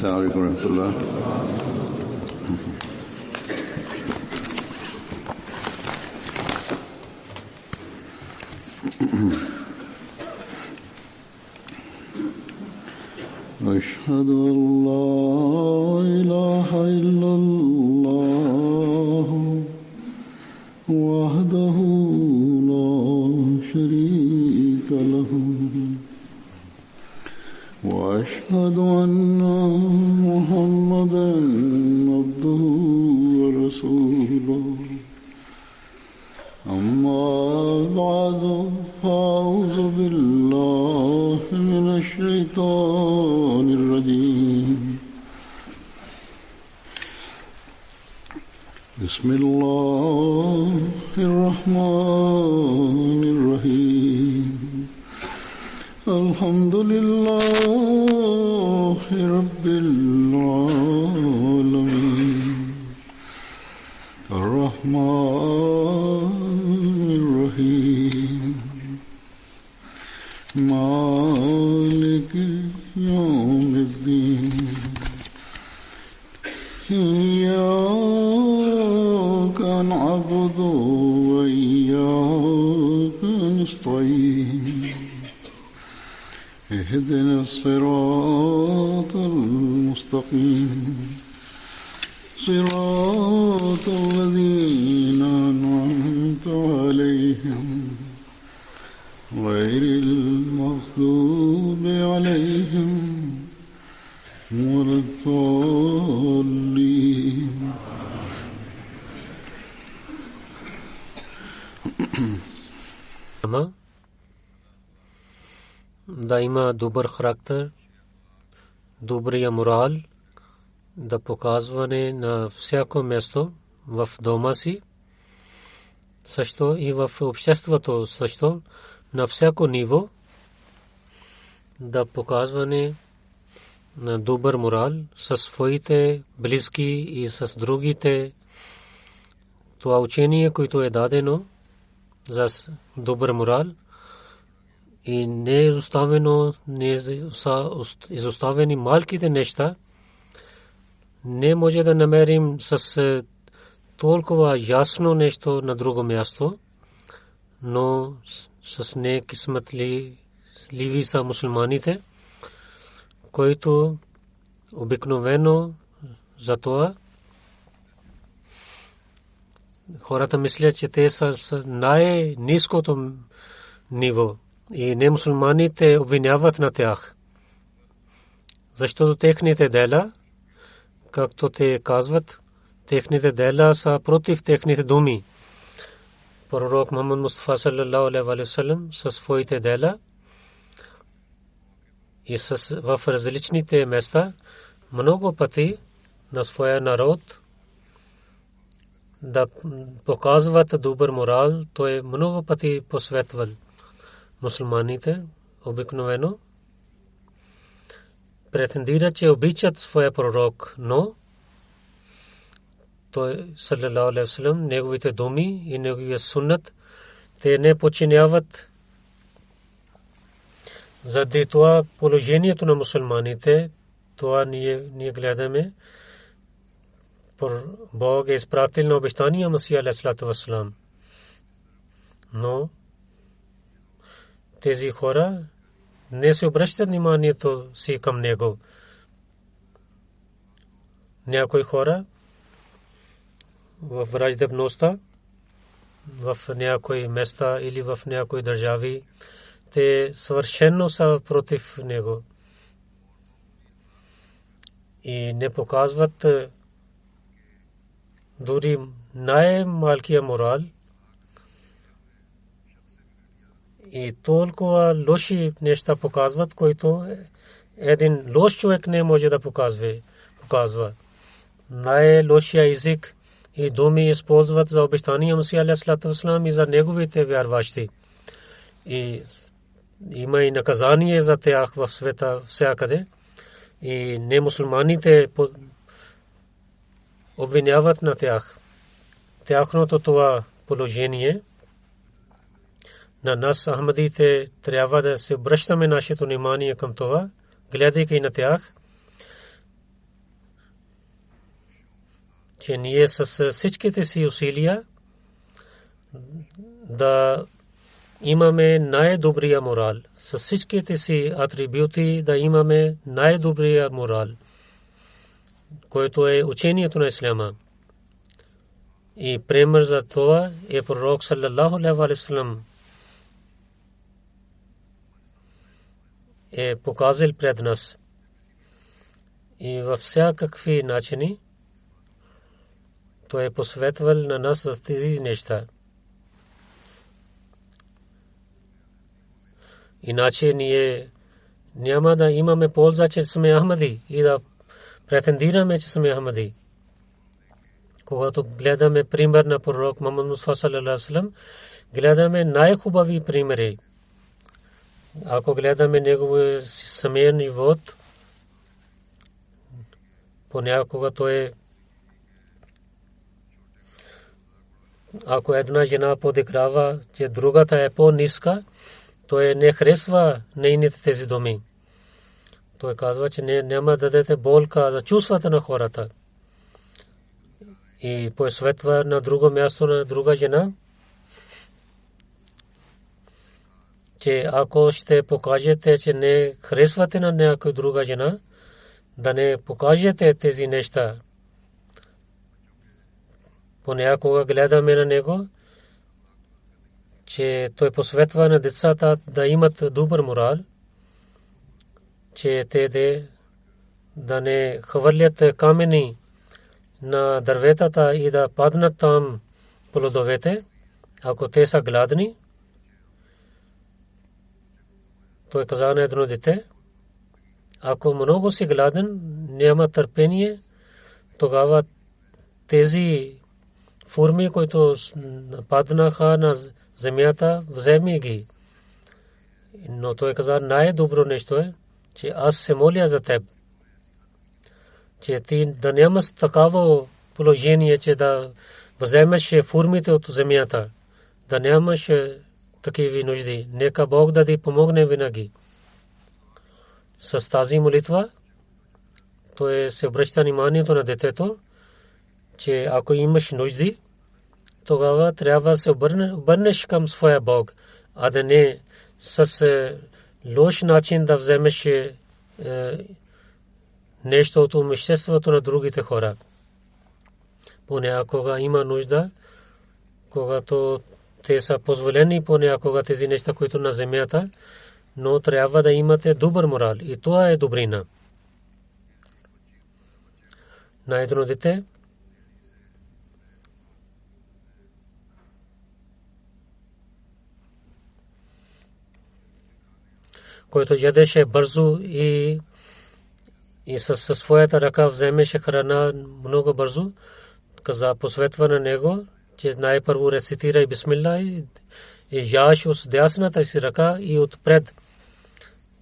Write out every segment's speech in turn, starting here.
السلام عليكم ورحمة الله. أشهد أن لا إله إلا الله وحده لا شريك له وأشهد أن محمدا عبده ورسوله أما بعد فأعوذ بالله من الشيطان الرجيم بسم الله الرحمن الرحيم الحمد لله رب العالمين الرحمن الرحيم مالك يوم الدين إياك نعبد وإياك نستعين اهدنا الصراط المستقيم صراط الذين أنعمت عليهم غير المغضوب عليهم ولا الضالين. да има добър характер, добрия морал, да показване на всяко място в дома си, също и в обществото, също на всяко ниво, да показване на добър морал със своите близки и с другите. Това учение, което е дадено за добър морал, и не е изоставено, не са изоставени малките неща, не може да намерим с толкова ясно нещо на друго място, но с некисметливи са мусулманите, които обикновено за това хората мислят, че те са най-ниското ниво и не мусулманите обвиняват на тях, защото техните дела, както те казват, техните дела са против техните думи. Пророк Мухаммад Мустафа саллаллаху алейхи ва саллям със своите дела и в различните места много пъти на своя народ да показват добър морал. Той много пъти посветвал мусулманите, обикновено претендират, че обичат своя пророк, но той саллаллаху алейхи ва саллям, неговите думи и неговия суннат те не подчиняват. Заради това положението на мусулманите, това ние гледаме, Бог е изпратил на обещания Масия алейхиссалату вассалам, но тези хора не се обръщат вниманието си към него. Някои хора в враждебността в някои места или в някои държави, те съвършено са против него и не показват дори най-малкия морал. И толкова лоши неща показват, които един лош човек не може да показва. Най-лошия език и думи използват за обещания Масия алейхиссалату вассалам и за неговите вярващи. И има и наказание за тях в света всякъде. И немусулманите обвиняват на тях. Тяхното това положение на нас, ахмадите, трябва да се обръщаме нашето внимание към това, гледайки на тях че ние с всичките си усилия да имаме най-добрия морал, с всичките си атрибути да имаме най-добрия морал, който е учението на исляма. И пример за това е пророк саллаллаху алейхи ва саллям е показал пред нас. И във всякакви начини той е посветвал на нас за тези неща. Иначе ние няма да имаме полза, че сме Ахмади и да претендираме, че сме Ахмади. Когато гледаме пример на пророк Мухаммад Мустафа саллаллаху алейхи ва саллям, гледаме най-хубави примери. Ако гледаме неговия семейен живот, понякога той ако една жена подиграва, че другата е по-ниска, той не харесва нейните тези думи. Той казва, че няма да дадете болка за чувствата на хората. И посветва на друго място на друга жена, че ако ще покажете, че не харесвате на някоя друга жена, да не покажете тези неща. Понякога гледаме на него, че той посветва на децата да имат добър морал, че те да не хвърлят камъни на дърветата и да паднат там плодовете, ако те са гладни. Той каза на едно дете, ако много си гладен, няма търпение, тогава тези форми, които паднаха на земята, вземи ги. Но той каза, най-добро нещо е, че аз се моля за теб, че ти да нямаш такава положение, че да вземеш формите от земята, да нямаш такива нужди. Нека Бог да ти помогне винаги. С тази молитва той се обръща вниманието на детето, че ако имаш нужди, тогава трябва да се обърнеш към своя Бог, а да не с лош начин да вземеш нещо от имуществото на другите хора. Понякога има нужда, когато те са позволени, понякога тези неща, които на земята, но трябва да имате добър морал. И това е добрина. На едно дете, който ядеше бързо и със своята ръка вземеше храна много бързо, каза посветва на него, че най-първо рецитирай бисмилла и яш от дясната си ръка и отпред.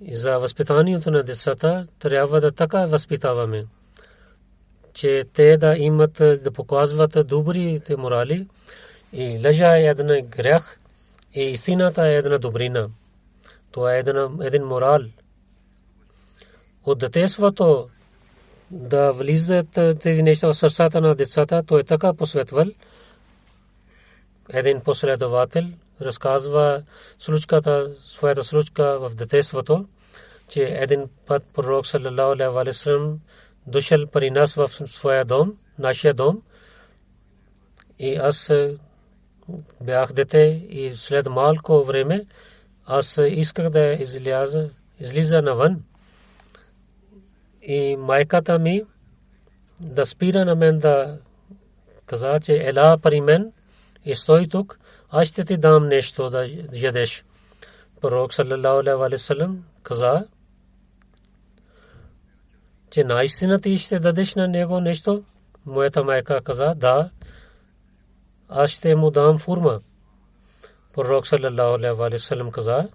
И за възпитанието на децата трябва да така възпитаваме, че те да имат, да показват добрите морали, и лъжа е една грях и истината е една добрина. Това е един морал. От детството да влизат тези неща в сърцата на децата, той така посветвал. Един последовател разказва своята случка в детството, че един път пророк саллаллаху алейхи ва саллям дошъл при нас в своя дом, нашия дом, и аз бях дете и след малко време аз исках да излиза навън. И майката ми да спира на мен да каза, че ела при мен и стой тук, аз ще ти дам нещо да ядеш. Пророк саллаллаху алейхи ва саллям каза, че наистина ти ще дадеш на него нещо. Моята майка каза, да, аз ще му дам фурма. Пророк саллаллаху алейхи ва саллям каза,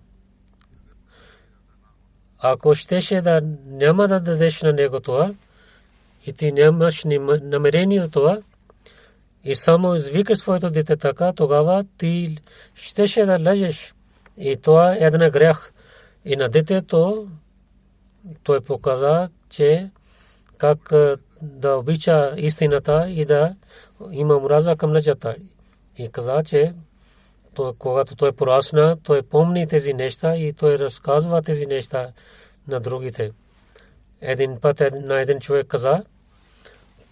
ако щеше да няма да дадеш на него това, и ти нямаш намерение за това, и само извикаш своето дете така, тогава ти щеше да лъжеш. И това е една грях. И на детето той показа, че как да обича истината и да има мраза към лъжата. И каза, че когато той порасна, той помни тези неща и той разказва тези неща на другите. Един път на един човек каза,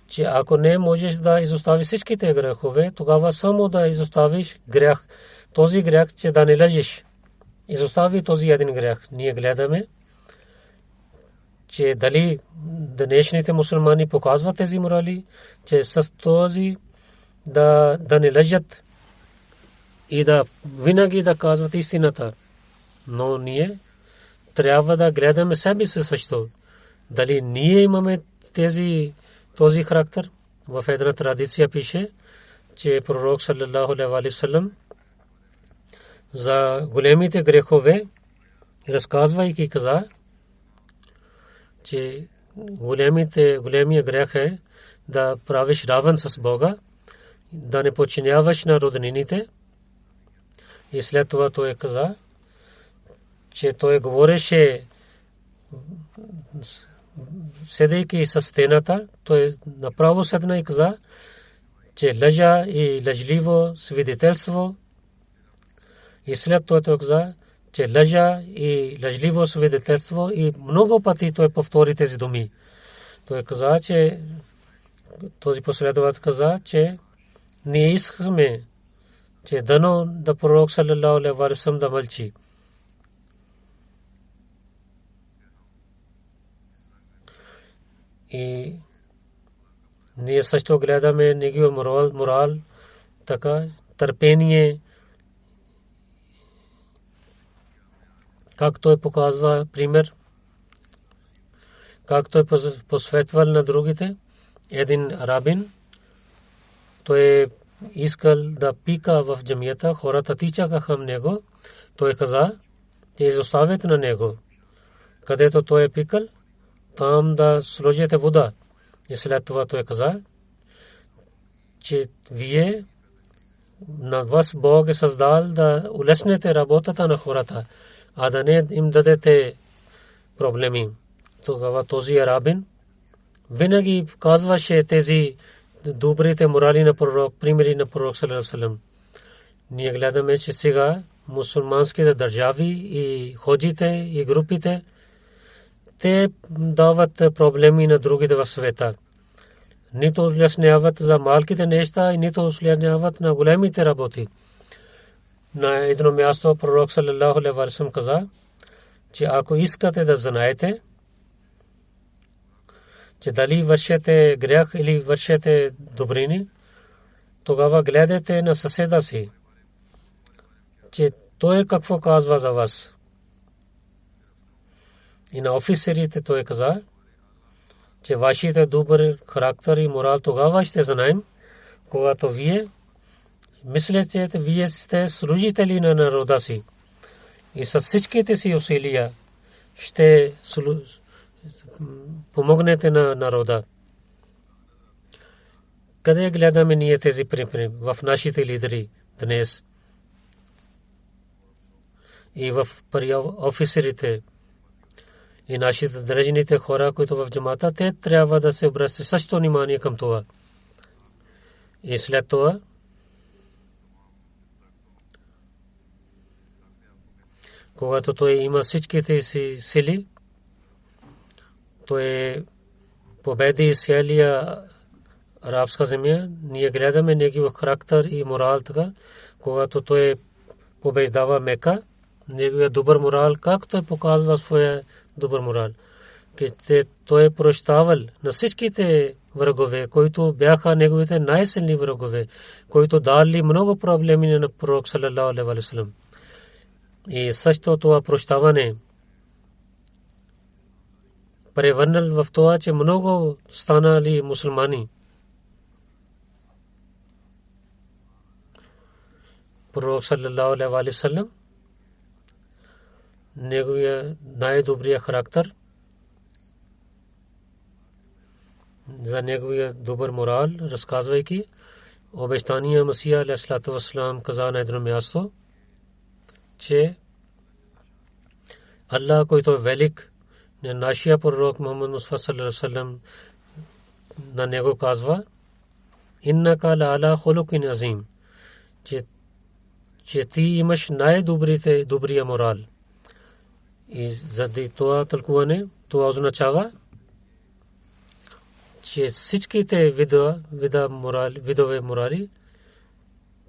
че ако не можеш да изоставиш всичките грехове, тогава само да изоставиш грях. Този грях, че да не лъжеш. Изостави този един грях. Ние гледаме, че дали днешните мусулмани показват тези морали, че с този да не лъжат и да винаги да казват истината. Но ние трябва да гледаме себе си също. Дали ние имаме този характер. В една традиция пише, че пророк саллаллаху алейхи ва саллям за големите грехове разказвайки каза, че големия грех е да правиш равен с Бога, да не подчиняваш на роднините. И след това той каза, че той говореше седейки със стената, той направо седна и каза, че лъжа и лъжливо свидетелство. И след това той каза, че лъжа и лъжливо свидетелство, и много пъти той повтори тези думи. Той каза, че този последовател каза, че ние искаме, че дано да пророк саллаллаху алейхи ва саллям да мълчи. И ние също гледаме неговия морал, така търпение, как той показва пример, как той посветвал на другите. Един рабин, той искал да пика в джамията, хората тичаха към него. Той каза, че изоставят на него. Където той е пикал, там да сложите вода. И след това той каза, че вие на вас Бог е създал да улеснете работата на хората, а да не им дадете проблеми. Тогава този рабин винаги казваше тези добрите морали на пророк, примери на пророк саллаллаху алейхи ва саллям. Ние гледаме, че сега мусулманските държави и ходжите и групите, те дават проблеми на другите в света. Нито улесняват за малките неща и нито улесняват на големите работи. На едно място пророк саллаллаху алейхи ва саллям каза, че ако искате да знаете, че дали вършите грях или вършите добрини, тогава гледайте на съседа си, че той какво казва за вас. И на офицерите той каза, че вашите добър характер и морал тогава ще знаем, когато вие мислите, че вие сте служители на народа си и с всичките си усилия ще помогнете на народа. Къде гледаме ние тези примери? В нашите лидери днес и в офицерите и нашите държавните хора, които в джамата, те трябва да се обръщат също внимание към това. И след това когато той има всичките си сили, той победи целия арабска земя. Ние гледаме неговия характер и морал така, когато той побеждава Мека, неговия добър морал, как той показва своя добър морал. Той е прощавал на всичките врагове, които бяха неговите най-силни врагове, които дали много проблеми на пророк саллаллаху алейхи ва саллям. И също това прощаване превърнал в това, че много станали мусулмани. Пророк саллаллаху алейхи ва саллям, неговия най-добрия характер, за неговия добър морал, разказвайки обещания Масия алейхиссалату вассалам каза на едно място, че Аллах, който е велик, нашия пророк Мухаммад Мустафа саллаллаху алейхи ва саллям на него казва: иннака ла ала хулукин азим, че ти имаш добрия морал. И заради това тълкуване, това означава, че всичките видове морали,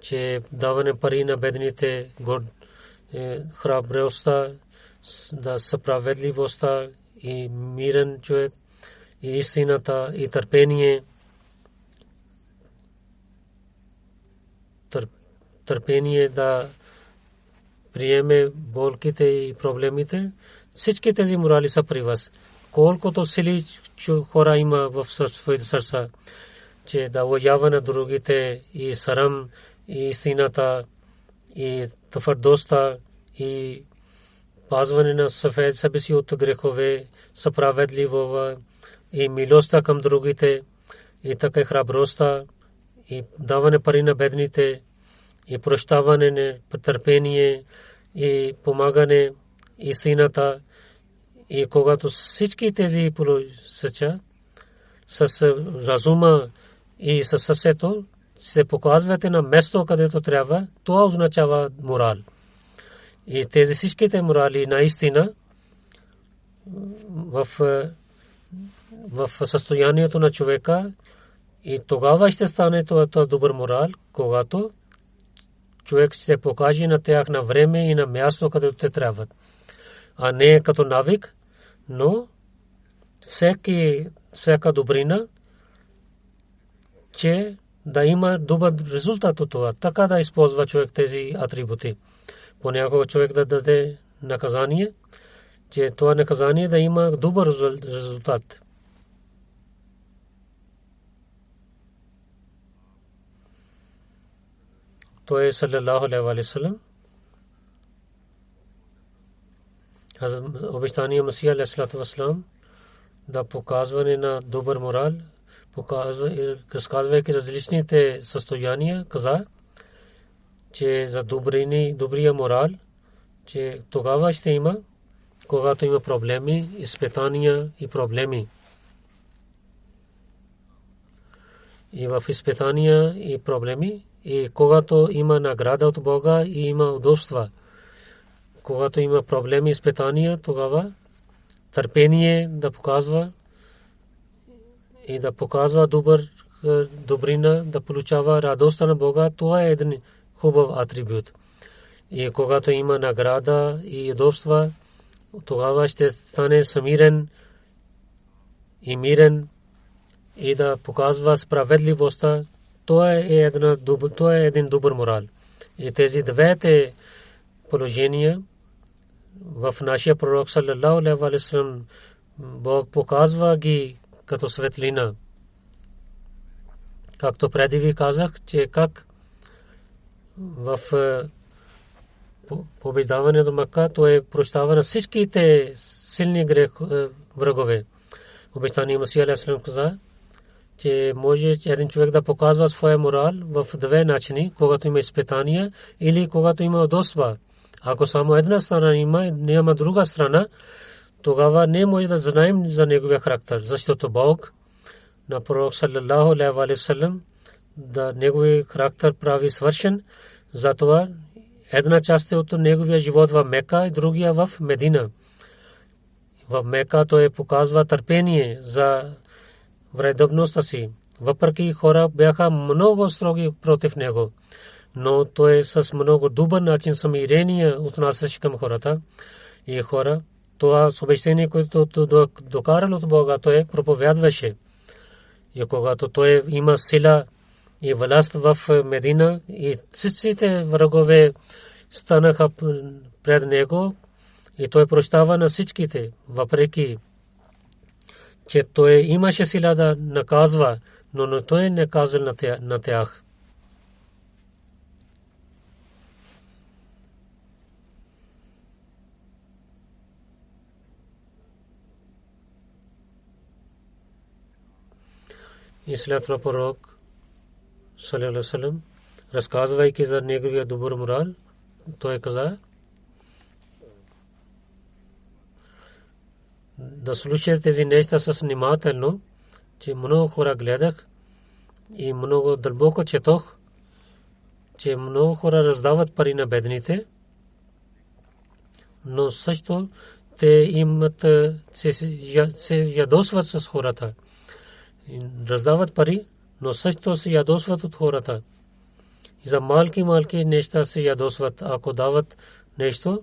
че даване пари на бедните, храбростта, да справедливостта и мирен човек, и истината, и търпение да приеме болките и проблемите. Всички тези морали са при вас. Колкото сили хора има в своите сърца, че да уява на другите, и сарам, и истината, и твърдостта, и пазване на себе си от грехове, справедливо, и милостта към другите, и така храбростта, и даване пари на бедните, и прощаване, търпение, и помагане, истината. И когато всички тези полосъча с разума и със сърцето се показвате на место, където трябва, това означава морал. И тези всичките морали наистина в състоянието на човека, и тогава ще стане това добър морал, когато човек ще покаже на тях на време и на място, където те трябват, а не като навик. Но всяка добрина, че да има добър резултат от това, така да използва човек тези атрибути. Понякога човек да даде наказание, че това наказание да има добър резултат. Той саллалаху алейхи ва саллям, обещания Масия алейхиссалату вассалам, да показване на добър морал, разказвайки различните състояния, каза, че за добрия морал, че тогава ще има, когато има проблеми, изпитания и проблеми. И в изпитания и проблеми, и когато има награда от Бога и има удобства, когато има проблеми, изпитания, тогава търпение да показва и да показва добрина, да получава радостта на Бога, това е един хубав атрибут. И когато има награда и удобства, тогава ще стане самирен и мирен и да показва справедливостта. Това е един добър морал. И тези двете положения в нашия пророк саллалаху алейхи ва саллям, Бог показва ги като светлина. Както преди ви казах, че как в побеждаване до Макка, то е прощаване на всичките силни врагове. Обещания Масия алейхи салам каза, че може един човек да показва своя морал в две начини, когато има изпитания или когато има удобства. Ако само една страна има, няма друга страна, тогава не може да знаем за неговия характер, защото Бог на пророк саллалаху алейхи ва саллям да неговия характер прави свършен. Затова една част от неговия живот в Мека и другия в Медина. В Мека той показва търпение за вредността си. Въпреки хора бяха много строги против него, но той с много добър начин смирение отнасяше към хората и хора. Това съобщение, което докарал от Бога, той проповядваше. И когато той има сила и власт в Медина, и всичките врагове станаха пред него, и той прощава на всичките, въпреки че той имаше сила да наказва, но той не казал на тях. И след това пророк саллалаху алейхи ва саллям, разказвайки за неговия добър морал, той каза да слушате тези неща с внимателно, че много хора гледах и много дълбоко четох, че много хора раздават пари на бедните, но също те имат се ядосват с хората. Раздават пари, но също се ядосват от хората. И за малки неща се ядосват, ако дават нещо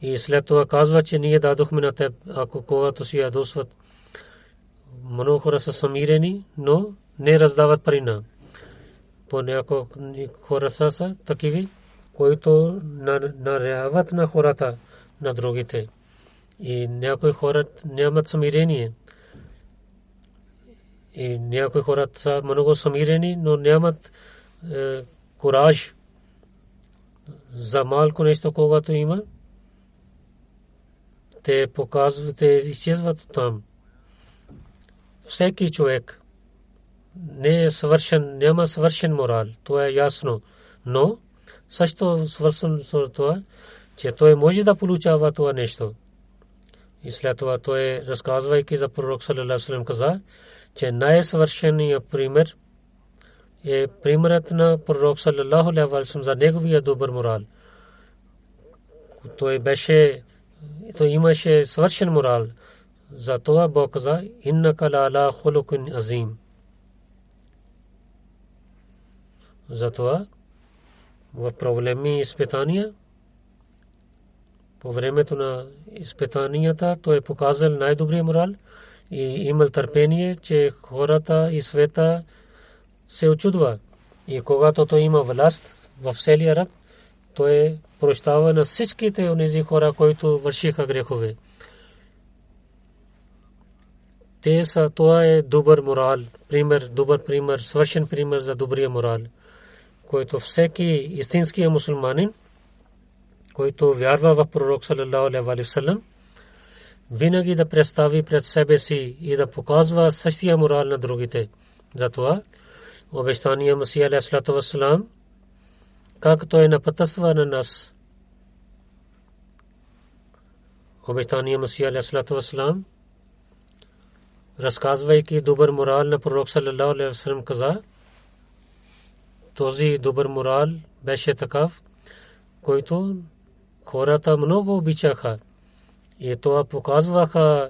и след това казват, че ние дадохме на теб, ако когато се ядосват. Много хора са самирени, но не раздават пари на. Понякога хора са такиви, които наряват на хората, на другите. И някои хора нямат самирение. И някои хора са много самирени, но нямат кураж за малко нещо, когато има. Те показват, те изчезват там. Всеки човек не е съвършен, няма съвършен морал, това е ясно. Но също свързано с това, че той може да получава това нещо. И след това той, разказвайки за пророк саллалаху алейхи ва саллям, каза, че най-съвършеният пример е примерът на пророк саллалаху алейхи ва саллям за неговия добър морал. Той имаше съвършен морал. Затова Бог каза, иннака ла хулукин азим. Затова в проблеми и изпитания, по времето на изпитанията, той е показал най-добрия морал и имал търпение, че хората и света се очудва. И когато той има власт в целия Араб, той прощава на всичките онези хора, които вършиха грехове. Те са, това е добър морал, добър пример, свършен пример за добрия морал, който всеки истинския мусулманин, който вярва в пророк саллалаху алейхи ва саллям, винаги да представи пред себе си и да показва същия морал на другите. Затова обещания Масия алейхи ва саллям, както е напътства на нас. Обещания Масия алейхи ва саллям, разказвайки добър морал на пророк саллалаху алейхи ва саллям, каза, този добър морал беше такъв, който хората много обичаха. И това показваха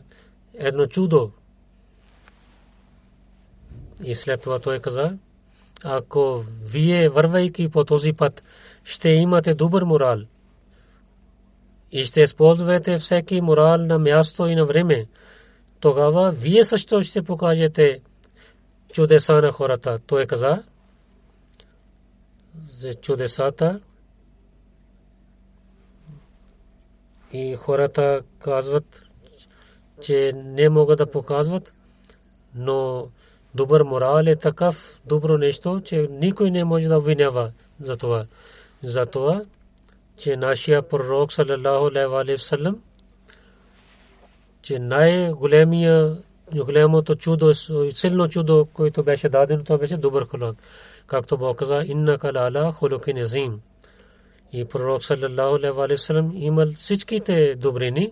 едно чудо. И след това той каза, ако вие вървайки по този път ще имате добър морал и ще използвате всеки морал на място и на време, тогава вие също ще покажете чудеса на хората. Той каза за чудесата и хората казват, че не могат да показват, но добър морал е такъв добро нещо, че никой не може да обвинява за това. Затова, че нашия пророк саллалаху алейхи ва саллям, че най-голямото чудо, силно чудо, което беше дадено, това беше добър хулук. Както Бог каза, иннака ла хулукин азим. И пророк саллалаху алейхи ва саллям имал всичките добрини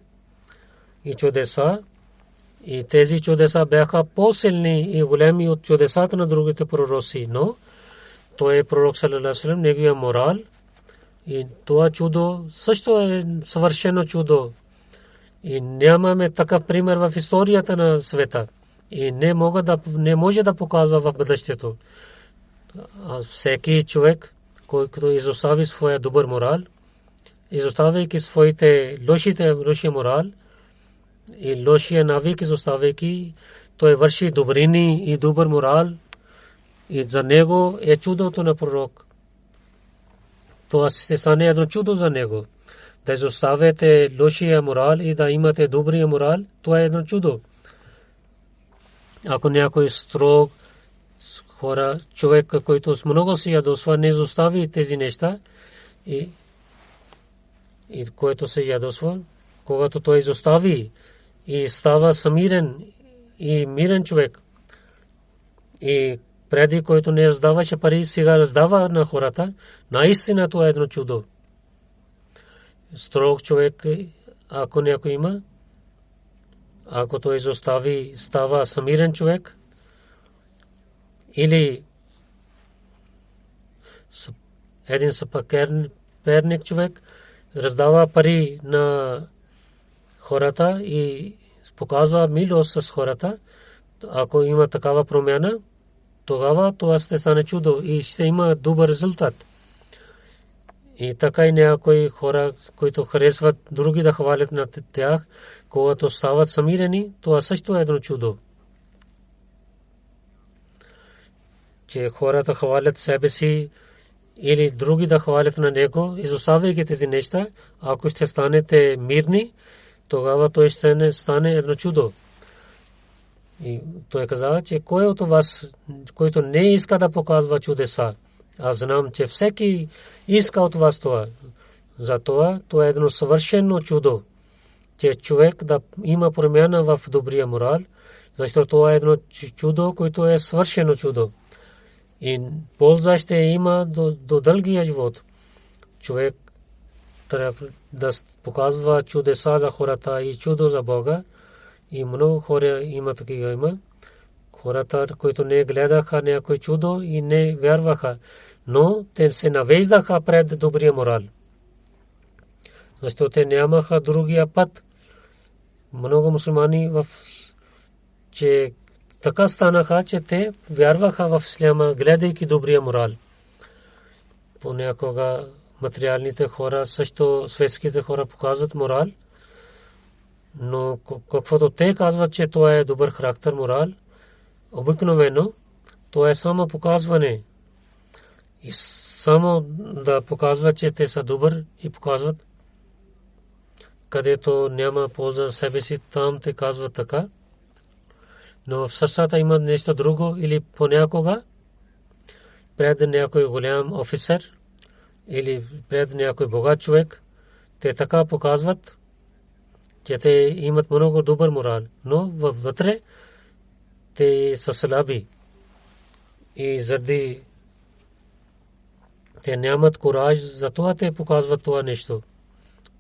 и чудеса. И тези чудеса бяха по-силни и големи от чудесата на другите пророци. Но той е пророк саллалаху алейхи ва саллям, неговия морал. И това чудо също е съвършено чудо. И нямаме такъв пример в историята на света. И не може да показва в бъдещето. Всеки човек, който изостави своя добър морал, изоставяйки своите лошия морал и лошия навик, изоставяйки, той върши добрини и добър морал. И за него е чудото на пророк. Това ще стане едно чудо за него. Да изоставяте лошия морал и да имате добрия морал, това е едно чудо. Ако някой строг хора, човек, който с много се ядосва, не изостави тези неща и който се ядосва, когато той изостави и става самирен и мирен човек, и преди който не раздаваше пари, сега раздава на хората, наистина това е едно чудо. Строг човек, ако някой има, ако той изостави, става самирен човек, или един съперник човек раздава пари на хората и показва милост с хората, ако има такава промяна, тогава това ще стане чудо и ще има добър резултат. И така и някои хора, които харесват други да хвалят на тях, когато стават самирени, това също е едно чудо. Че хората хвалят себе си или други да хвалят на него, изоставяйки тези неща, ако ще станете мирни, тогава той ще стане едно чудо. И той каза, че кой от вас, който не иска да показва чудеса, аз знам, че всеки иска от вас това. Затова това е едно съвършено чудо, че човек да има промяна в добрия морал, защото това е едно чудо, което е свършено чудо. И полза ще има до дългия живот. Човек трябва да показва чудеса за хората и чудо за Бога. И много хора има такива има. Хората, които не гледаха някой чудо и не вярваха, но те се навеждаха пред добрия морал. Защото те нямаха другия път. Много мусулмани че така станаха, че те вярваха в исляма, гледайки добрия морал. Понякога материалните хора, също светските хора показват морал, но каквото те казват, че това е добър характер, морал, обикновено това е само показване. И само да показват, че те са добър и показват, където няма полза за себе си, там те казват така. Но в сърцата има нещо друго или понякога пред някой голям офицер или пред някой богат човек, те така показват, че те имат много добър морал, но вътре те са слаби и заради те нямат кураж, затова те показват това нещо.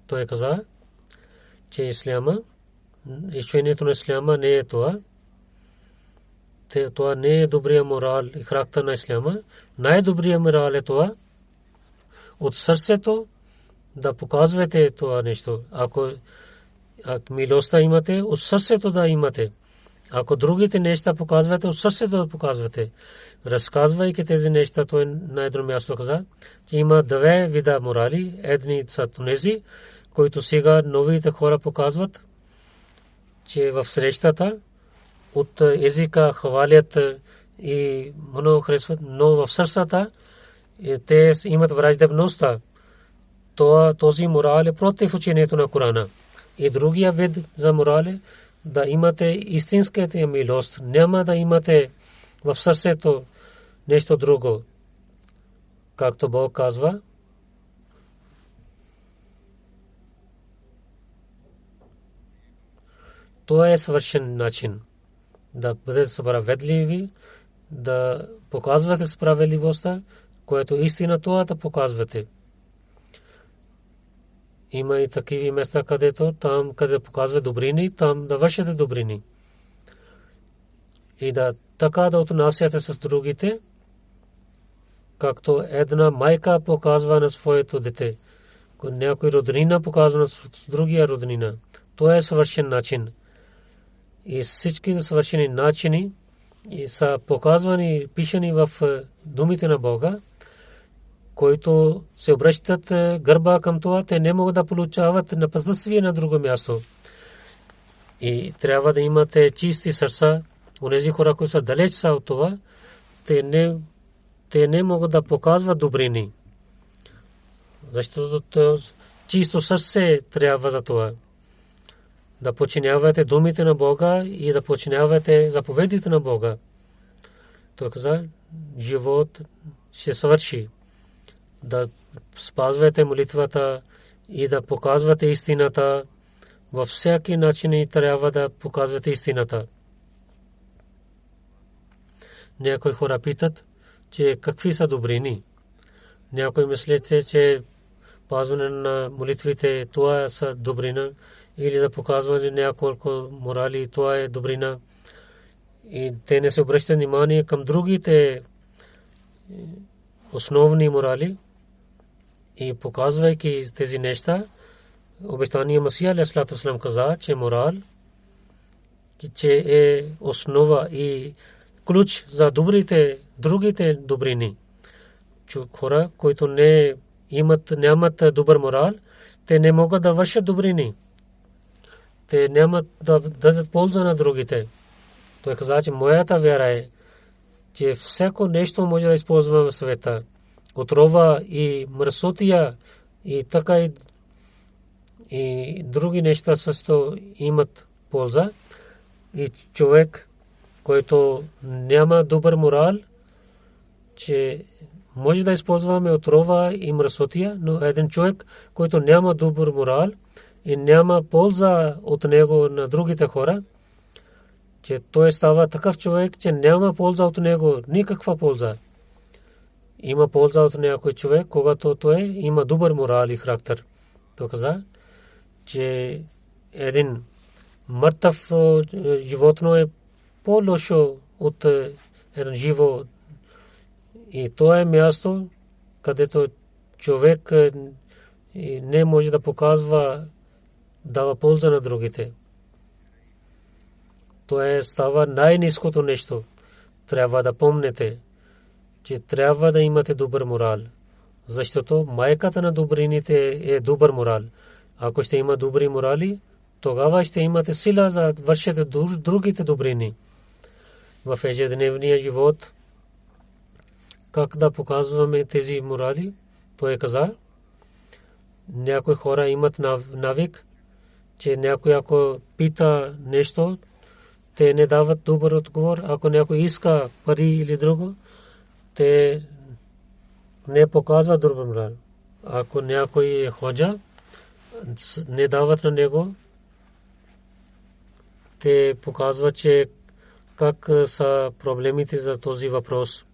Той каза, че исляма, учението на исляма не е това. Това не е добрия морал и характер на исляма. Най-добрия морал е това от сърцето да показвате това нещо. Ако милостта имате, от сърцето да имате. Ако другите неща показвате, от сърцето да показвате. Разказвайки тези неща, той най-друго място каза, че има две вида морали. Едни са тези, които сега новите хора показват, че в срещата от езика хвалят и много харесват, но в сърцата те имат враждебността. Този морал е против учението на Корана. И другия вид за морал е да имате истинската милост. Няма да имате в сърцето нещо друго. Както Бог казва, това е съвършен начин да бъдете справедливи, да показвате справедливостта, което истина това да показвате. Има и такива места, където там, къде показва добрини, там да вършите добрини. И да така да отнасяте с другите, както една майка показва на своето дете. Някой роднина показва на другия роднина. Това е съвършен начин. И всички съвършени начини и са показвани, пишени в думите на Бога, които се обръщат гърба към това, те не могат да получават напътствие на друго място. И трябва да имате чисти сърца. Онези хора, които са далеч са от това, те не могат да показват добрини. Защото чисто сърце трябва за това. Да подчинявате думите на Бога и да подчинявате заповедите на Бога. Той каза, живот ще свърши. Да спазвате молитвата и да показвате истината. Във всяки начин трябва да показвате истината. Някои хора питат, че какви са добрини. Някои мислят, че пазване на молитвите, това са добрина. Или да показване няколко морали, това е добрина. и те не се обръщат внимание към другите основни морали и показвайки тези неща, обещания Масия алейхиссалату вассалам каза, че морал, че е основа и ключ за другите добрини. Хора, които нямат добър морал, те не могат да вършат добрини. Те нямат да дадат полза на другите. Той каза, че моята вяра е, че всяко нещо може да използваме в света. Отрова и мърсотия и така и други неща също имат полза. И човек, който няма добър морал, че може да използваме отрова и мърсотия, но един човек, който няма добър морал и няма полза от него на другите хора, че той става такъв човек, че няма полза от него, никаква полза. Има полза от някой човек, когато той има добър морал и характер. Той каза, че един мъртъв животно е по-лошо от един живо. И то е място, където човек не може да показва, дава полза на другите. То става най-ниското нещо. Трябва да помните, че трябва да имате добър морал. Защото майката на добрините е добър морал. Ако ще има добри морали, тогава ще имате сила за да вършите другите добрини. В ежедневния живот, как да показваме тези морали? Той каза, някои хора имат навик, че някой ако пита нещо, те не дават добър отговор. Ако някой иска пари или друго, те не показват добър морал. Ако някой е ходжа, не дават на него, те показват, че как са проблемите за този въпрос.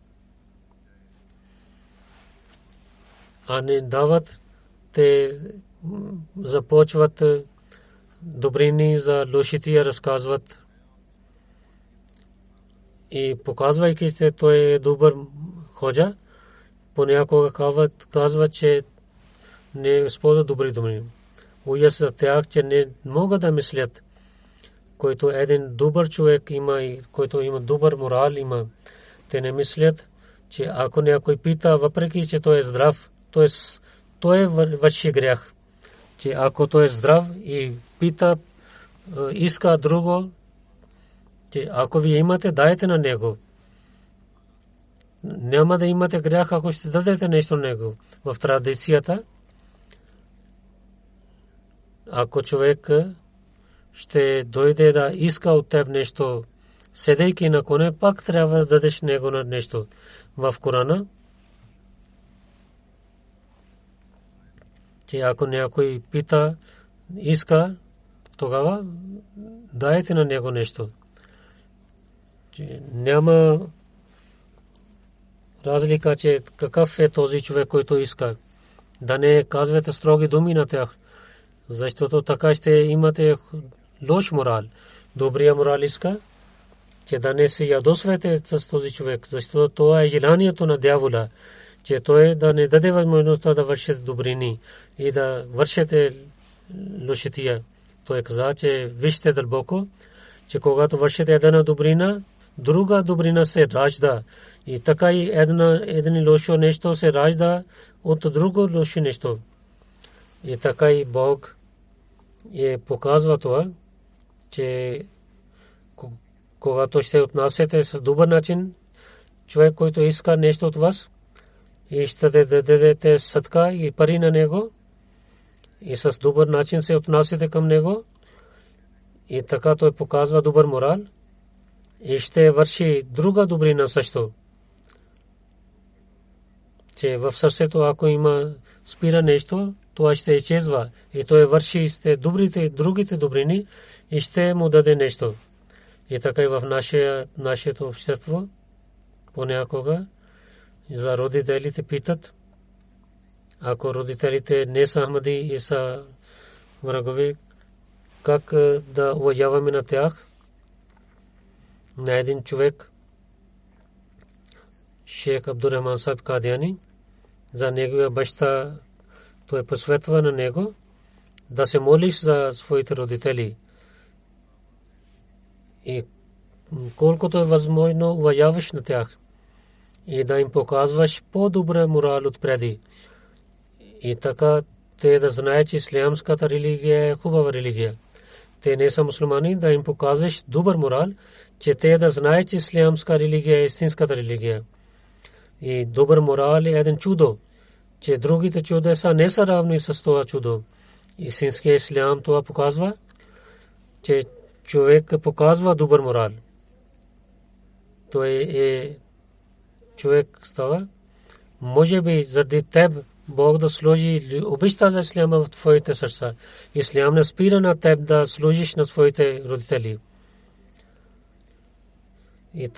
А не дават, те започват добрини за лошите разказват. И показвайки, че той е добър ходжа, понякога казва, че не използва добри думи. Ужас за тях, че не могат да мислят. Който един добър човек има и който има добър морал има, те не мислят, че ако някой пита, въпреки че той е здрав, той върши грях. Че ако той е здрав и пита, иска друго, че ако вие имате, дайте на него. Няма да имате грях, ако ще дадете нещо на него. В традицията, ако човек ще дойде да иска от теб нещо, седейки на коне, пак трябва да дадеш него на нещо. В Корана, че ако някой пита, иска, тогава дайте на него нещо. Няма разлика, че какъв е този човек, който иска. Да не казвате строги думи на тях, защото така ще имате лош морал. Добрия морал иска, че да не се ядосвате с този човек, защото това е желанието на дявола, че той да не даде възможността да вършите добрини и да вършите лошития. Той каза, че вижте дълбоко, че когато вършите една добрина, друга добрина се ражда. И така и един лошо нещо се ражда от друго лошо нещо. И така и Бог показва това, че когато ще отнасяте с добър начин, човек, който иска нещо от вас, и ще дадете садка и пари на него, и с добър начин се отнасяте към него, и така той показва добър морал, и ще върши друга добрина също. Че в сърцето, ако има спира нещо, това ще изчезва, и той върши другите добрини и ще му даде нещо. И така и в нашето общество понякога за родителите питат, ако родителите не са Ахмади и са врагови, как да уважаваме на тях. на един човек, Шейх Абдурахман Сахиб Кадияни, за неговия баща. Той посветва на него да се молиш за своите родители и колкото е възможно уважаваш на тях и да им показваш по-добра морал от преди. И така те да знаят, че ислямската религия е хубава религия. Те не са мусулмани, да им показваш добър морал, че те да знаят, че ислямска религия е истинската религия. И добър морал е един чудо, че другите чудеса не са равни с това чудо. Истинският ислям това показва, че човек показва добър морал. Той е човек става. Може би заради теб Бог да сложи обичта за исляма в твоите сърца. Ислям не спира на теб да служиш на своите родители. И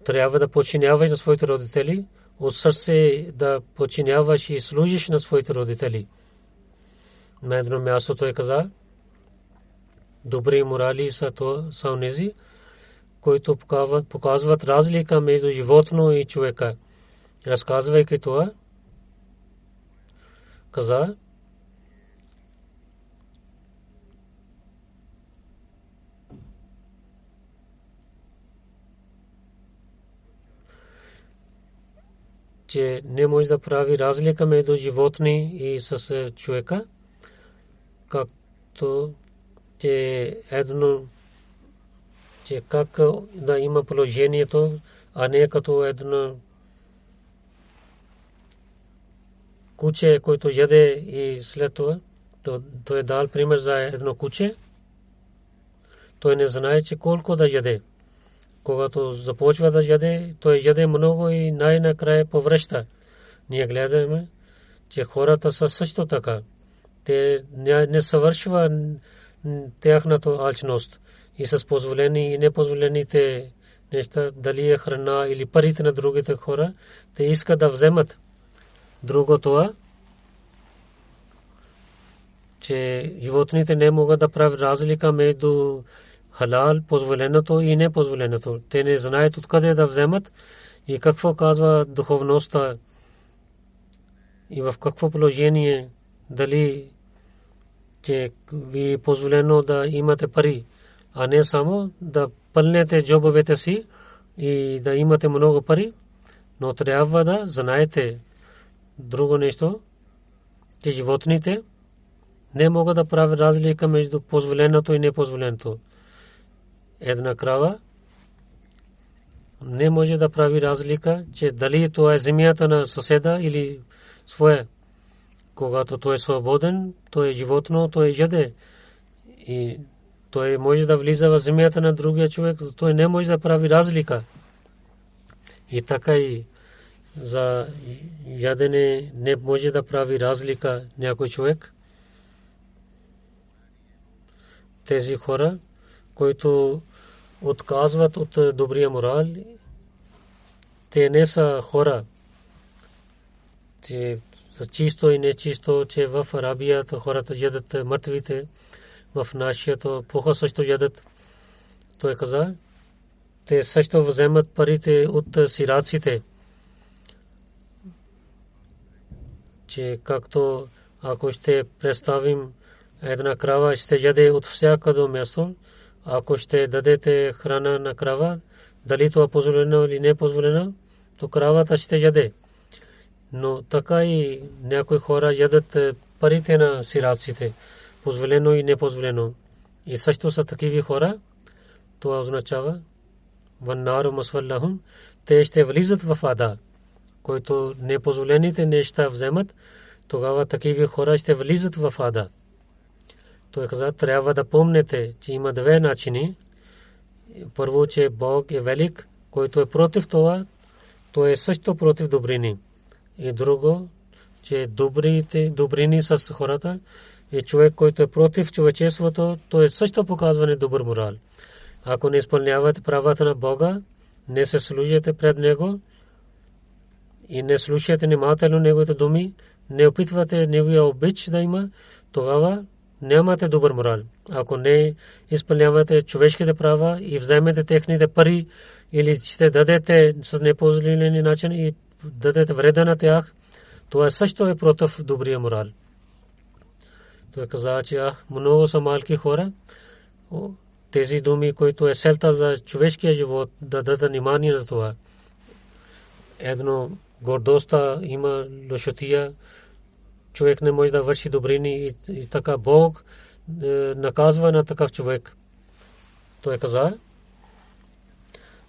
трябва да подчиняваш на своите родители, от сърце да подчиняваш и служиш на своите родители. На едно място той каза, добри морали са онези, които показват разлика между животно и човека. Разказвайки това, каза, че не може да прави разлика между животни и с човека, както че как да има положението, а не като едно куче, който яде и след това. Той е дал пример за едно куче. Той не знае, че колко да яде. Когато започва да яде, той яде много и най-накрая повръща. Ние гледаме, че хората са също така. Те не съвършва тяхната алчност и с позволени и непозволените неща, дали е храна или парите на другите хора, те искат да вземат. Друго това, че животните не могат да правят разлика между халал, позволеното и непозволеното. Те не знаят откъде да вземат и какво казва духовността и в какво положение, дали че ви е позволено да имате пари, а не само да пълнете джобовете си и да имате много пари, но трябва да знаете друго нещо, че животните не могат да правят разлика между позволеното и непозволеното. Една крава не може да прави разлика, че дали това е земята на съседа или своя. Когато той е свободен, той е животно, той е яде. И той може да влиза в земята на другия човек, той не може да прави разлика. И така и за ядене не може да прави разлика някой човек. Тези хора, които отказват от добрия морал, те не са хора, че чисто и нечисто, че в Арабията хората ядат мъртвите, в нашето пуха също ядат. Той каза, те също вземат парите от сираците, че както ако ще представим една крава, ще яде от всякъде място, ако ще дадете храна на крава, дали това позволено или не позволено, то кравата ще яде. Но така и някои хора ядат парите на сираците, позволено и непозволено. И също са такива хора, това означава ваннару масваллахум, те ще влизат в ада, който непозволените неща вземат, тогава такива хора ще влизат в ада. Той каза, трябва да помнете, че има две начини. Първо, че Бог е велик, който е против това, той е също против добрини. И друго, че добрини с хората и човек, който е против човечеството, той също показва добър морал. Ако не изпълнявате правата на Бога, не се служите пред Него и не слушате внимателно Неговите думи, не опитвате Неговия обич да има, тогава нямате добър морал. Ако не изпълнявате човешките права и вземете техните пари или ще дадете с непозволен начин и дадете вреда на тях, това също е против добрия морал. Той каза, че много са малки хора. Тези думи, които е селта за човешкия живот, да дадат внимание за това. Едно гордостта има лошотия. Човек не може да върши добрини и така Бог наказва на такъв човек. Той каза,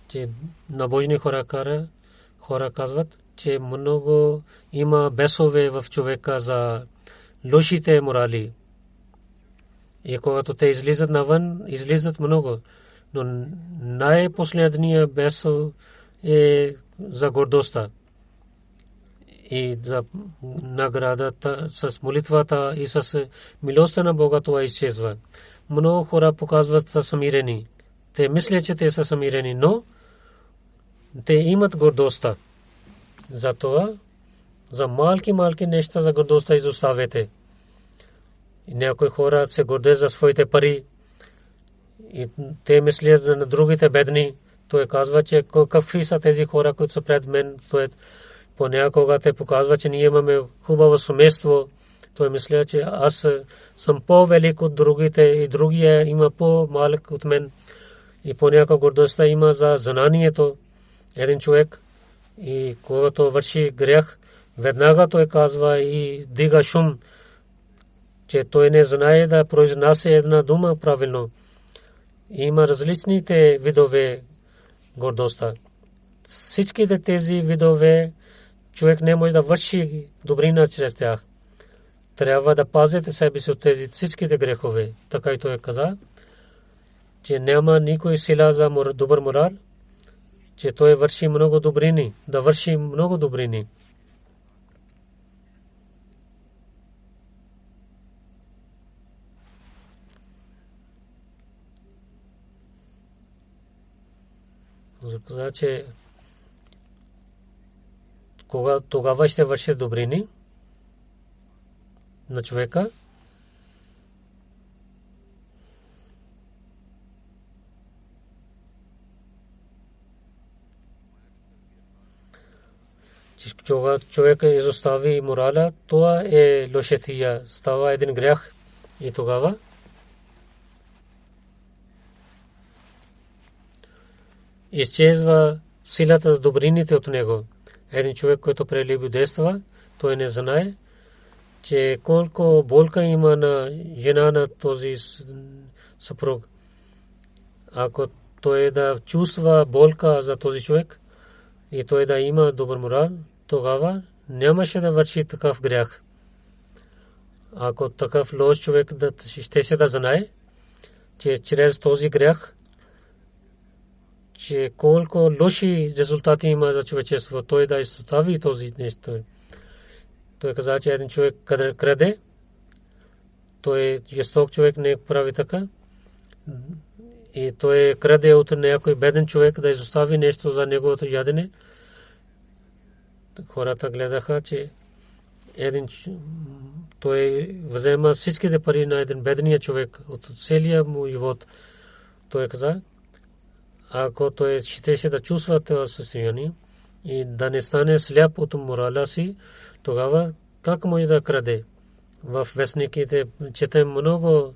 че набожни хора казват, че много има бесове в човека за лошите морали. И когато те излизат навън, излизат много. Но най-последният бесо е за гордостта. И за наградата с молитвата и с милостта на Бога това изчезва. Много хора показват са самирени. Те мислят, че те са самирени, но те имат гордостта. Затова за малки неща за гордостта изоставете. Някои хора се гордеят за своите пари и те мислят за другите бедни. Той казва, че какви са тези хора, които са пред мен. Понякога те показва, че ние имаме хубаво семейство. Той мисля, че аз съм по-велик от другите и другия има по-малък от мен. И понякога гордостта има за знанието. Един човек и когато върши грях, веднага той казва и дига шум, че той не знае да произнася една дума правилно. Има различните видове гордостта. Всичките тези видове човек не може да върши добрина чрез тях. Трябва да пазите себе си от тези всичките грехове. Така и той каза, че няма никой сила за добър морал, че той върши много добрини, да върши много добрини. Каза, че тогава ще върши добрини на човека. Човек изостави морала, това е лошотия, става един грях и тогава изчезва силата с добрините от него. Един човек, който прелюби действа, той не знае, че колко болка има на жена на този съпруг. Ако той да чувства болка за този човек и той да има добър морал, тогава нямаше да върши такъв грях. Ако такъв лош човек ще се да знае, че чрез този грях, че колко лоши резултати има за човечество, той да изостави този нещо. Той каза, че един човек краде, той жесток човек не прави така. И той краде от някой беден човек да изостави нещо за неговото ядене. Хората гледаха, че един той взема всичките пари на един бедния човек от целия му живот. Той каза, ако той щеше да чувства това състояние и да не стане сляп от морала си, тогава как може да краде? В вестниките четем много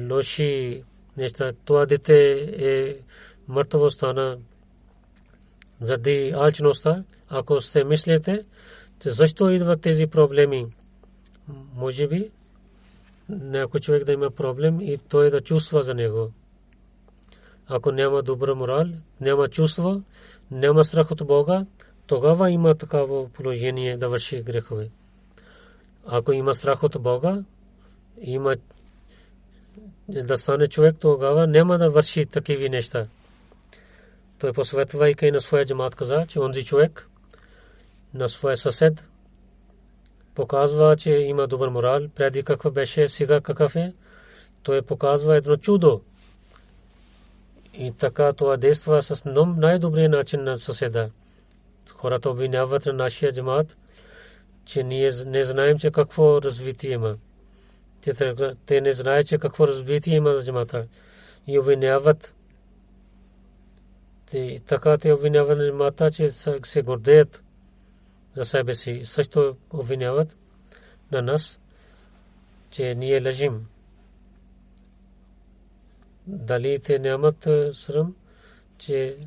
лоши неща. Това дете е мъртво стана заради алчността. Ако се мислите, защо идват тези проблеми? Може би някой човек да има проблем и той да чувства за него. Ако няма добър морал, няма чувство, няма страх от Бога, тогава има такава положение да върши грехове. Ако има страх от Бога, има да стане човек, тогава няма да върши такива неща. Той посветвайки на своя джамат каза, че онзи човек на своя съсед показва, че има добър морал, преди какъв беше, сега какъв е. Той показва едно чудо. И така това действа с най-добрия начин на съседа. Хората обвиняват на нашия джамат, че ние не знаем, че какво развитие има. че те не знаят, че какво разбитие има за джамата и обвиняват. Така те обвиняват на джамата, че се гордеят за себе си. Също обвиняват на нас, че ние лъжим. Дали те нямат срам, че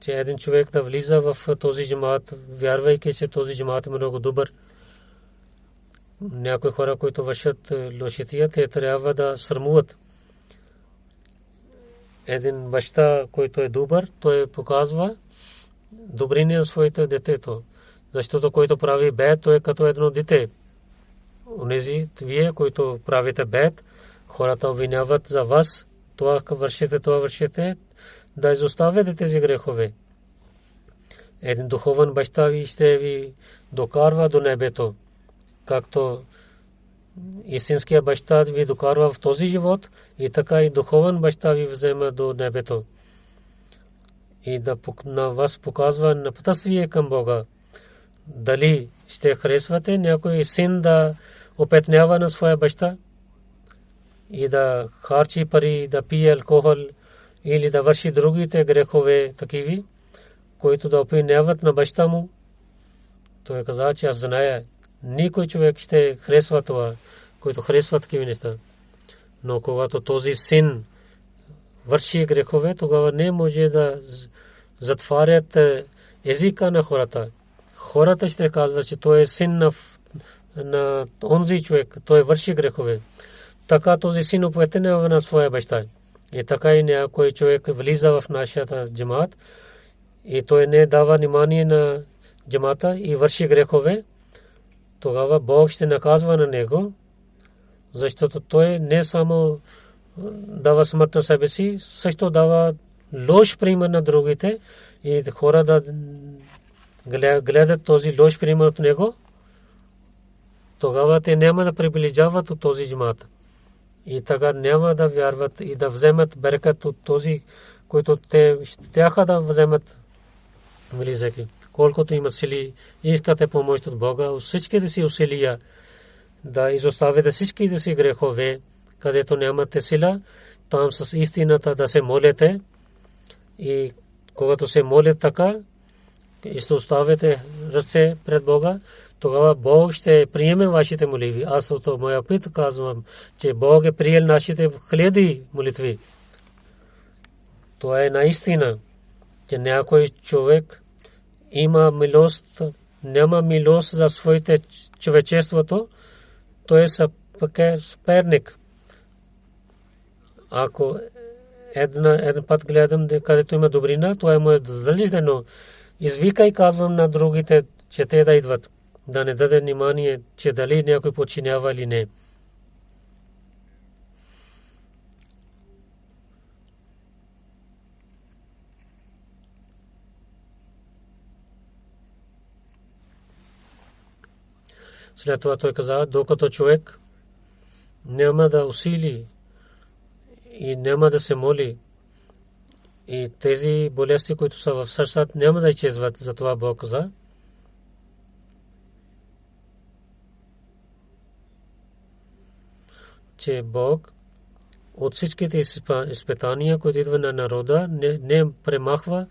един човек да влиза в този джамат, вярвайки, че този джамат е много добър. Някои хора, които вършат лошития, те трябва да срамуват. Един баща, който е добър, той показва добрини на своите детето. Защото който прави бед, той е като едно дете. Онези вие, които правите бед, хората обвиняват за вас, това вършите, да изоставяте тези грехове. Един духовен баща ви ще ви докарва до небето, както истинския баща ви докарва в този живот, и така и духовен баща ви взема до небето. И да на вас показва напътствие към Бога. Дали ще харесвате някой син да опетнява на своя баща и да харчи пари, да пие алкохол или да върши другите грехове такиви, които да опетняват на баща му? Той каза, че аз зная, никой човек ще харесва това, който харесва такива неща. Но когато този син върши грехове, тогава не може да затварят езика на хората. Хората ще казват, че той е син на онзи човек, той върши грехове. Така този син опетнява на своя баща. И така и някой човек влиза в нашата джамат и той не дава внимание на джамата и върши грехове, тогава Бог ще наказва на него, защото той не само дава смърт на себе си, също дава лош пример на другите и хора да гледат този лош пример от него, тогава те няма да приближават от този джамат. И така няма да вярват и да вземат берекат от този, който те щяха да вземат влизайки. Колкото имат сили, искате помощ от Бога, всичките си усилия да изоставите всичките си грехове, където нямате сила, там с истината да се молите. И когато се молят така, и ще оставите ръце пред Бога, тогава Бог ще приеме вашите молитви. Аз от моя опит казвам, че Бог е приел нашите хиляди молитви. Това е наистина, че някой човек има милост, няма милост за своите човечеството, той е съперник. Ако един път гледам, където има добрина, това е моят задължително. Извикай, казвам на другите, че те да идват, да не даде внимание, че дали някой подчинява или не. След това той каза, докато човек няма да усили и няма да се моли, и тези болести, които са в сърцата, няма да изчезват. Затова Бог каза, че Бог от всичките изпитания, които идват на народа, не премахва,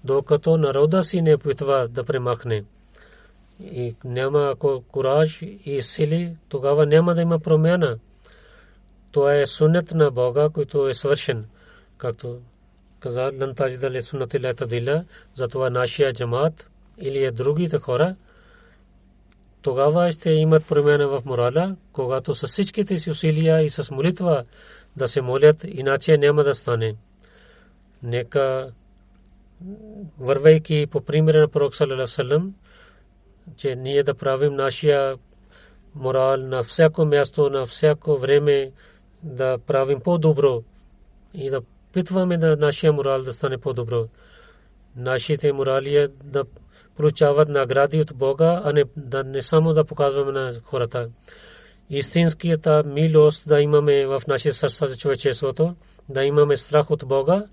докато народа си не опитва да премахне. И няма кураж и сили, тогава няма да има промяна. Това е суннет на Бога, който е свършен. Както каза, лан таджида суннати ла табдила, затова нашия джамат или другите хора, тогава ще имат промяна в морала, когато с всичките си усилия и с молитва да се молят, иначе няма да стане. Нека, вървайки по примера на пророк саллаллаху алейхи ва саллям, че ние да правим нашия морал на всяко място, на всяко време, да правим по-добро и да питваме да нашия морал да стане по-добро. Нашите морали да получават награди от Бога, а не само да показваме на хората. Истинската милост да имаме в нашите сърца за човечеството, да имаме страх от Бога.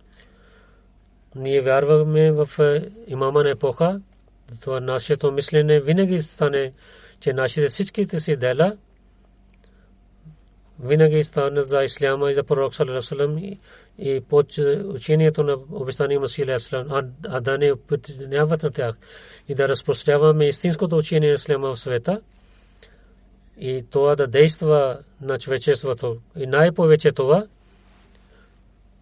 Ние вярваме в имама на епоха, това нашето мислене винаги стане, че нашите всичките си дела винаги стана за исляма и за пророк саллаллаху алейхи ва саллям и по учението на обещания Масих алейхи салам, а да не притесняват на тях и да разпространяваме истинското учение на исляма в света и това да действа на човечеството. И най-повече това,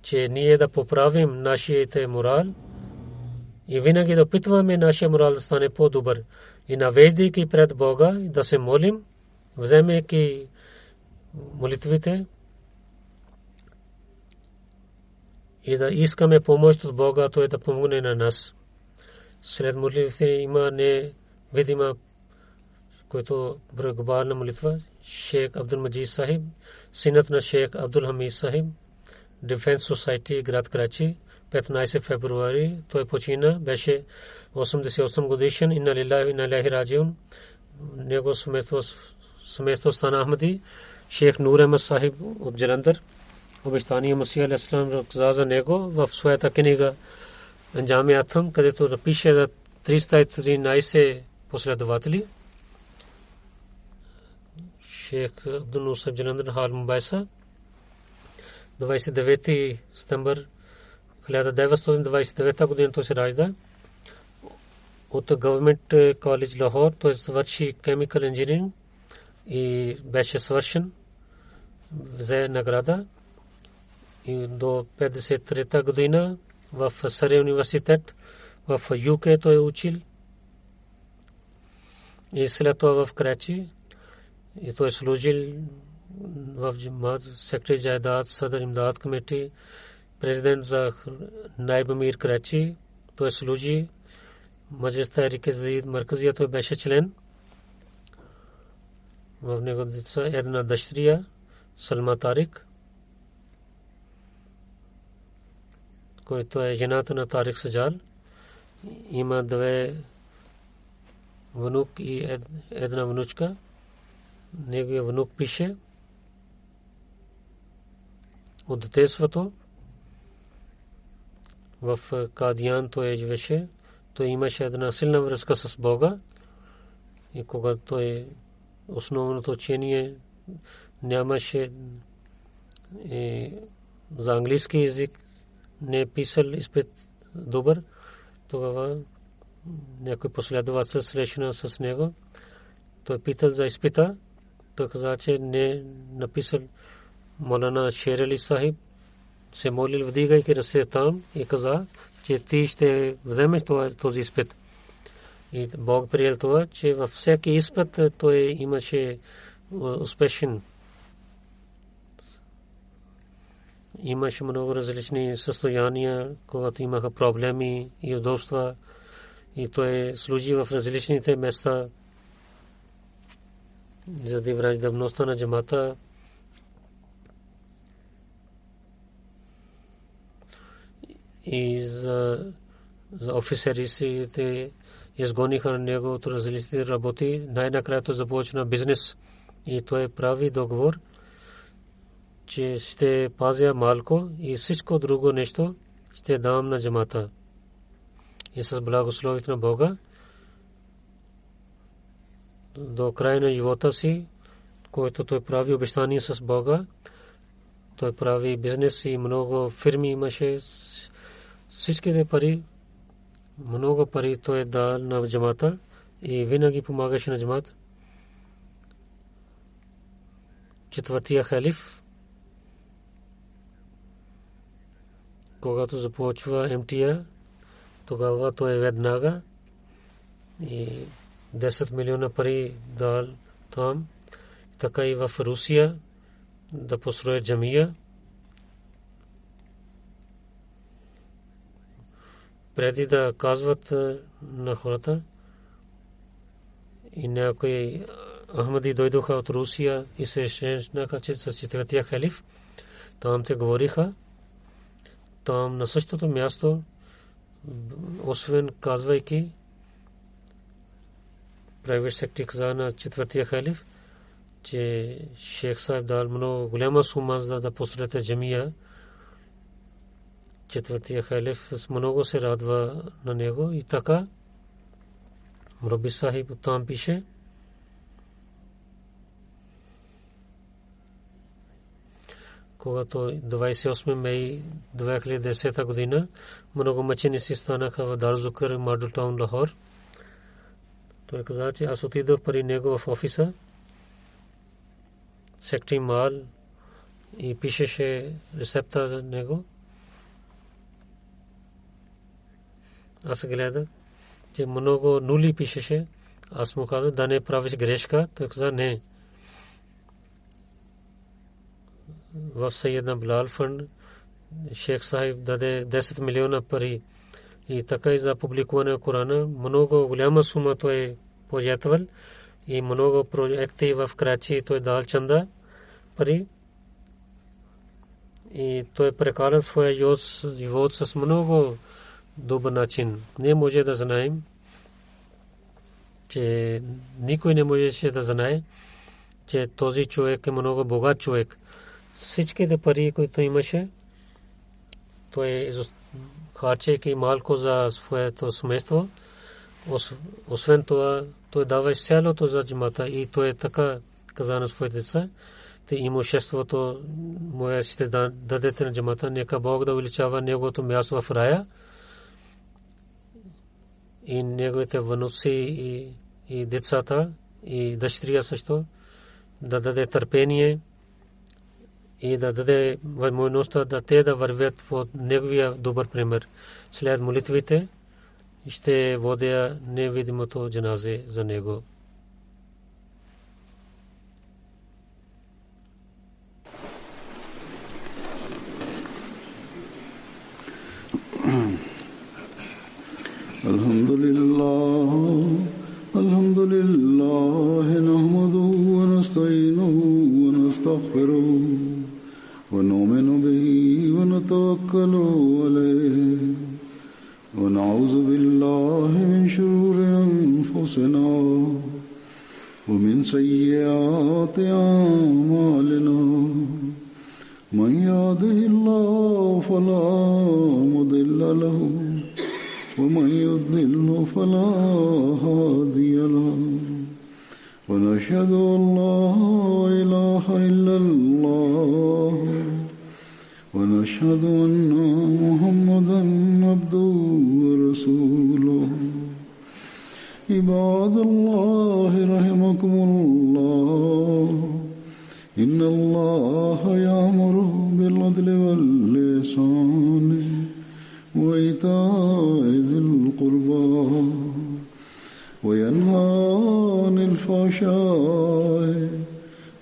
че ние да поправим нашите морал и винаги да опитваме нашия морал да стане по-добър и навеждайки пред Бога да се молим, вземайки молитвите и да искаме помощ от Бога, той да помогне на нас. След молитвите има невидима, който глобална молитва. Шейх Абдул Маджид Сахиб, синът на Шейх Абдул Хамид Сахиб, Дефенс Соਸਾйти, град Карачи, 15 февруари. Той почина, беше 88 годишен. Инна лилляхи ва инна илайхи раджиун. Него семейство стана Ахмади. Шейх Нур Ахмад Сахиб от Джаландър. Обещания Масих алейхи салам разказа за него в своята книга Анджаме Атъм, където напише за 313 последователи. Шейх Абдул Нусайб Джаландър Хал Мубайса, 29 септември 1929 година той се ражда. От Government College Lahore той свърши Chemical Engineering и беше свършен, взе награда. И до 53 година в Саре университет в ЮК той учил. И след това в Карачи и той служил в Джамаат, секретар Джайдад, Садър Имдад комити, президент за Наиб Амир Карачи. Той служи Маджлис Тахрик Заид Марказия, той беше член. В него деца една дъщеря Салма Тарик, който е жената на Тарик Саджал. Има две внук и една внучка. Неговия внук пише от детството в Кадиян той живеше. Той имаше една силна връзка с Бога и когато той основното учение нямаше за английски език, не писал изпит добър, тогава някой последовател срещна с него. Той питал за изпита. Той каза, че не написал. Молана Шер Али Сахиб се молил, вдигайки ръце там и каза, че ти ще вземеш този изпит. И Бог приел това, че във всеки изпит той имаше успешен. Имаше много различни състояния, когато имаха проблеми и удобства. И той служи в различните места за да враждебността на джамата. И за офицерите изгониха на него от различни работи. Най-накрая той започна бизнес и той прави договор, че ще пазя малко и всичко друго нещо ще дам на джамата. И с благословието на Бога до края на живота си, който той прави обещание с Бога, той прави бизнес и много фирми имаше. Всичките пари, много пари той дал на джамата и винаги помагаше на джамата. Четвъртия халиф, когато започва МТА, тогава той веднага и 10 милиона пари дал там. Така и в Русия да построят джамия. Преди да казват на хората и някои Ахмади дойдоха от Русия и се срещнаха с четвъртия халиф. Там те говориха. Там на същото място, освен казвайки, private secretary каза на четвъртия халиф, че Шейх Сахиб дал много голяма сума за да построят джамия. Четвъртия халиф много се радва на него и така Мурабби Сахиб там пише, когато 28 май 2010 година много мъченици станаха в Дарзукър, Модел Таун, Лахор. Той каза, че аз отидох при него в офиса, сектори Мал, и пишеше рецепта за него. Аз гледах, че много нули пишеше. Аз му казах да не правиш грешка. Той каза не. В Сайедна Билал фонд Шейх Сахиб даде 10 милиона пари. И така и за публикуване на Корана. Много голяма сума той пожертвал. И много проекти в Крачи той дал чанда пари. И той прекарал своя живот с много добър начин. Не може да знаем, че никой не можеше да знае, че този човек е много богат човек. Всичките пари, които имаше, той харчейки малко за своето семейство. Освен това, той дава цялото за джамата и той така каза на своите деца, те имуществото моя ще дадете на джамата, нека Бог да увеличава неговото място в рая и неговите внуци и децата и дъщеря също, да даде търпение и да даде възможността да те да вървят в неговия добър пример. След молитвите ще водя невидимото джаназе за него. الحمد لله نحمده ونستعينه ونستغفره ونؤمن به ونتوكل عليه ونعوذ بالله من شرور أنفسنا ومن سيئات أعمالنا من يهده الله فلا مضل له ومن يضلل فلا هادي له ونشهد أن لا إله إلا الله ونشهد أن محمدا عبده ورسوله عباد الله رحمكم الله إن الله يأمر بالعدل والإحسان وإيتاء ذي القربى وينهى عن الفحشاء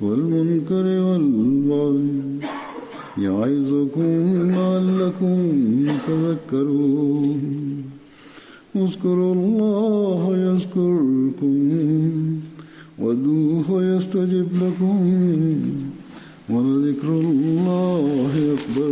والمنكر والبغي يعظكم لعلكم تذكرون اذكروا الله يذكركم وادعوه يستجب لكم ولذكر الله أكبر.